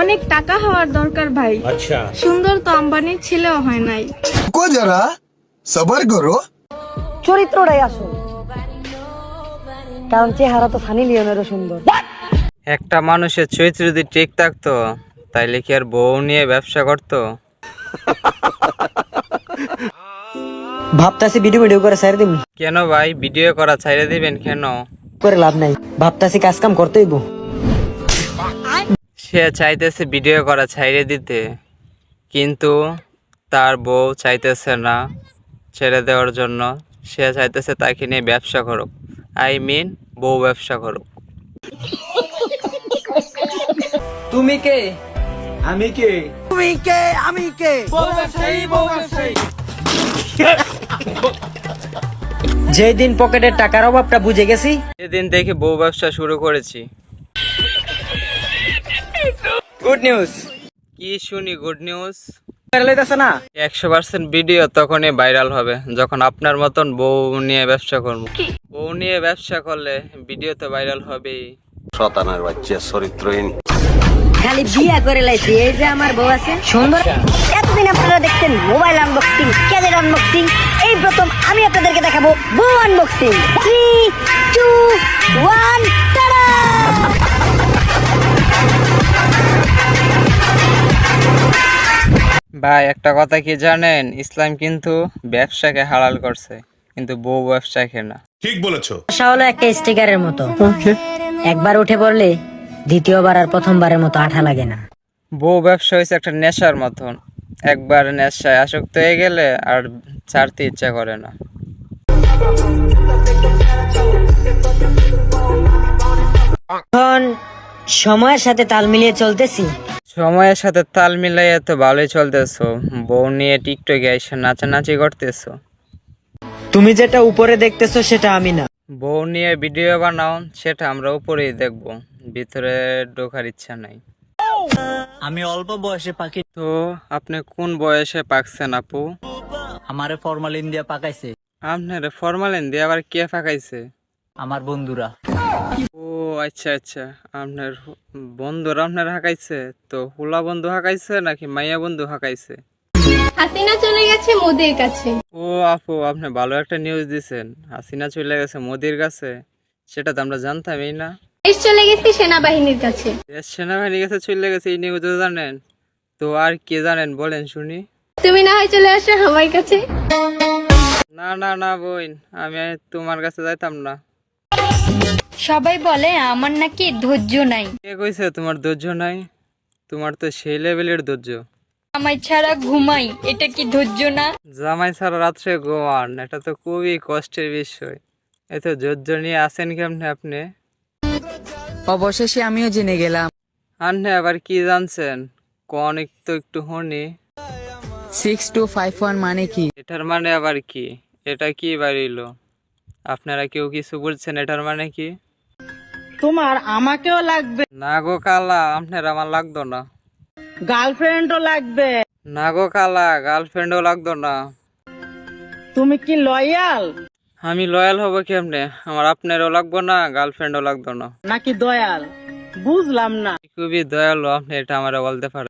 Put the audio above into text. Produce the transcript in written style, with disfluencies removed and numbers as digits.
অনেক টাকা হওয়ার দরকার ভাই। আচ্ছা, সুন্দর তো আম্বানির ছেলেও হয় নাই। को जरा सबर करो। চরিত্রটাই আসল, কারণ চেহারা তো সানি লিওনেরও সুন্দর। একটা মানুষের চরিত্র যদি ঠিক থাকতো তাইলে কি আর বউ নিয়ে ব্যবসা করতো? ভাবতাছি ভিডিও করে ছাইরে দিম, কেন ভাই, ভিডিও করা ছাইড়ে দিবেন কেন? করে লাভ নাই, ভাবতাছি কাজ কাম করতেইব। সে চাইতেছে ভিডিও করা ছাইড়ে দিতে, কিন্তু তার বউ চাইতেছে না ছেড়ে দেওয়ার জন্য। সে চাইতেছে তাকে নিয়ে ব্যবসা করুক, আই মিন বউ ব্যবসা করুক। তুমি কে? আমি কে? তুমি কে? আমি কে? যেদিন পকেটের টাকার অভাবটা বুঝে গেছি, সেদিন থেকে বউ ব্যবসা শুরু করেছি। Good news. কি শুনি গুড নিউজ? লইতাছে না? 100% ভিডিও তখনই ভাইরাল হবে যখন আপনার মতন বউ নিয়ে ব্যবসা করবো। বউ নিয়ে ব্যবসা করলে ভিডিও তো ভাইরাল হবেই। শতানার বাচ্চা চরিত্রহীন। খালি বিয়া করে লাইছি, এই যে আমার বউ আছে সুন্দর। এতদিন আপনারা দেখতেন মোবাইল আনবক্সিং, ক্যাজেট আনবক্সিং, এই প্রথম আমি আপনাদেরকে দেখাবো বউ আনবক্সিং। 3, 2, 1, টাটা! ভাই একটা কথা কি জানেন, ইসলাম কিন্তু ব্যবসাকে হালাল করছে, কিন্তু বউ ব্যবসাকে না। ঠিক বলেছো। আশা হলো একটা স্টিকারের মতো, একবার উঠে পড়লে দ্বিতীয়বার আর প্রথমবারের মতো আঠা লাগে না। বউ ব্যবসা হয়েছে একটা নেশার মতন, একবার নেশায় আসক্ত হয়ে গেলে আর ছাড়তে ইচ্ছা করে না। এখন সময়ের সাথে তাল মিলিয়ে চলতেছি। সময়ের সাথে তাল মিলাইয়া তো ভালোই চলতেছো, বউ নিয়ে টিকটকে এসে নাচানাচি করতেছো। তুমি যেটা উপরে দেখতেছো সেটা আমি না। বউ নিয়ে ভিডিও বানাও, সেটা আমরা উপরেই দেখবো, ভিতরে ঢোকার ইচ্ছা নাই। আমি অল্প বয়সে পাখি, তো আপনি কোন বয়সে পাকছেন আপু? আমারে ফরমালিন দিয়া পাকাইছে আপনার ফরমালিন দিয়ে আবার কে ফাঁকাইছে? আমার বন্ধুরা। ও আচ্ছা আচ্ছা, আপনার বন্ধুরা আপনার হাঁকাইছে। তো হুলা বন্ধু হাঁকাইছে নাকি মাইয়া বন্ধু হাঁকাইছে? হাসিনা চলে গেছে মোদির কাছে। ও আপু, আপনি ভালো একটা নিউজ দিছেন, হাসিনা চলে গেছে মোদির কাছে। সেটা তো আমরা জানতামই না। দেশ চলে গেছে সেনাবাহিনীর কাছে। দেশ সেনাবাহিনীর কাছে চলে গেছে, এই নিউজ জানেন? তো আর কি জানেন বলেন শুনি। তুমি না হয় চলে আসো আমার কাছে। না না না বোন, আমি তোমার কাছে যাইতাম না। সবাই বলে আমার নাকি ধৈর্য নাই। কে কইছে তোমার ধৈর্য নাই? তোমার তো সেই লেভেলের ধৈর্য। আমায় ছাড়া ঘুমাই, এটা কি ধৈর্য না? জামাই ছাড়া রাত্রে ঘুমান, এটা তো খুবই কষ্টের বিষয়। এত ধৈর্য নিয়ে আছেন কেমনে আপনি? অবশেষে আমিও জেনে গেলাম আপনি আবার কি জানছেন? কোন তো একটু শুনি। 6251 মানে কি? এটার মানে আবার কি? এটা কি বাড়িল? আপনারা কেউ কিছু বলছেন এটার মানে কি? তোমার আমাকেও লাগবে, না গো কালা, আপনার আমার লাগতো না। গার্লফ্রেন্ডও লাগবে। না গো কালা, গার্লফ্রেন্ডও লাগতো না। তুমি কি লয়াল আমি লয়াল হব কেমনে? আমার আপনারও লাগবো না, গার্লফ্রেন্ডও লাগতো না। নাকি দয়াল? বুঝলাম না। খুবই দয়ালু আপনি, এটা আমার বলতে পারেন।